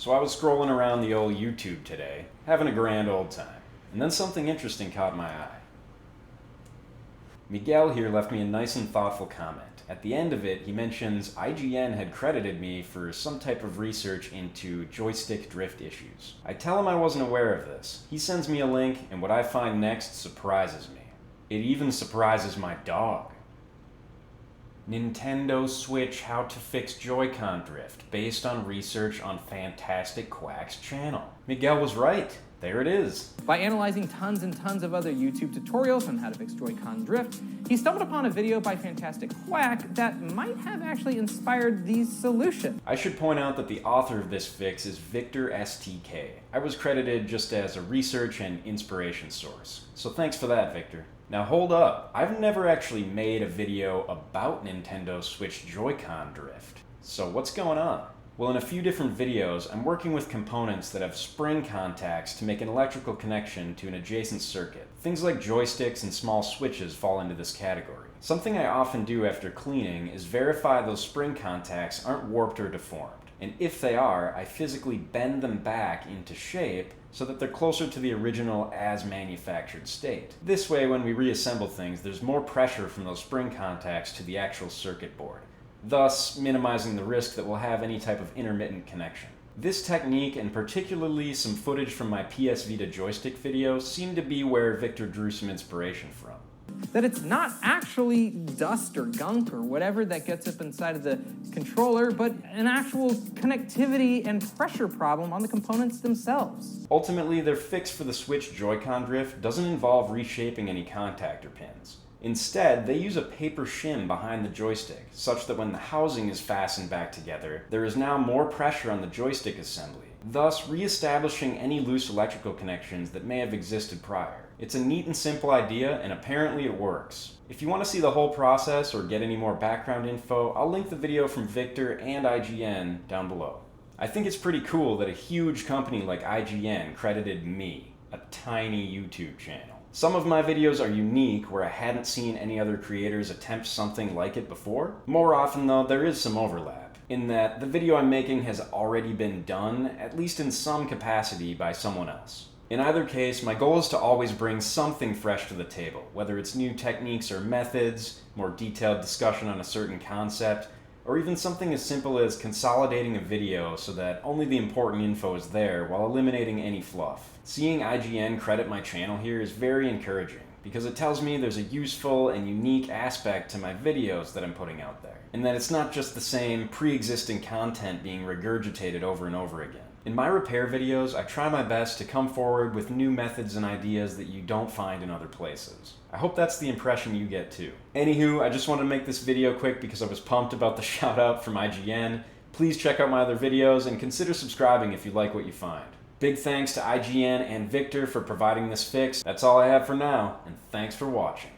So I was scrolling around the old YouTube today, having a grand old time, and then something interesting caught my eye. Miguel here left me a nice and thoughtful comment. At the end of it, he mentions IGN had credited me for some type of research into joystick drift issues. I tell him I wasn't aware of this. He sends me a link, and what I find next surprises me. It even surprises my dog. Nintendo Switch How to Fix JoyCon Drift, based on research on Fantastic Quack's channel. Miguel was right. There it is. By analyzing tons and tons of other YouTube tutorials on how to fix Joy-Con drift, he stumbled upon a video by Fantastic Quack that might have actually inspired the solution. I should point out that the author of this fix is Victor STK. I was credited just as a research and inspiration source. So thanks for that, Victor. Now hold up, I've never actually made a video about Nintendo Switch Joy-Con drift. So what's going on? Well, in a few different videos, I'm working with components that have spring contacts to make an electrical connection to an adjacent circuit. Things like joysticks and small switches fall into this category. Something I often do after cleaning is verify those spring contacts aren't warped or deformed. And if they are, I physically bend them back into shape so that they're closer to the original as-manufactured state. This way, when we reassemble things, there's more pressure from those spring contacts to the actual circuit board, thus minimizing the risk that we'll have any type of intermittent connection. This technique, and particularly some footage from my PS Vita joystick video, seem to be where Victor drew some inspiration from. That it's not actually dust or gunk or whatever that gets up inside of the controller, but an actual connectivity and pressure problem on the components themselves. Ultimately, their fix for the Switch Joy-Con drift doesn't involve reshaping any contactor pins. Instead, they use a paper shim behind the joystick, such that when the housing is fastened back together, there is now more pressure on the joystick assembly, thus re-establishing any loose electrical connections that may have existed prior. It's a neat and simple idea, and apparently it works. If you want to see the whole process or get any more background info, I'll link the video from Victor and IGN down below. I think it's pretty cool that a huge company like IGN credited me, a tiny YouTube channel. Some of my videos are unique where I hadn't seen any other creators attempt something like it before. More often though, there is some overlap, in that the video I'm making has already been done, at least in some capacity, by someone else. In either case, my goal is to always bring something fresh to the table, whether it's new techniques or methods, more detailed discussion on a certain concept, or even something as simple as consolidating a video so that only the important info is there while eliminating any fluff. Seeing IGN credit my channel here is very encouraging, because it tells me there's a useful and unique aspect to my videos that I'm putting out there, and that it's not just the same pre-existing content being regurgitated over and over again. In my repair videos, I try my best to come forward with new methods and ideas that you don't find in other places. I hope that's the impression you get too. Anywho, I just wanted to make this video quick because I was pumped about the shout out from IGN. Please check out my other videos and consider subscribing if you like what you find. Big thanks to IGN and Victor for providing this fix. That's all I have for now, and thanks for watching.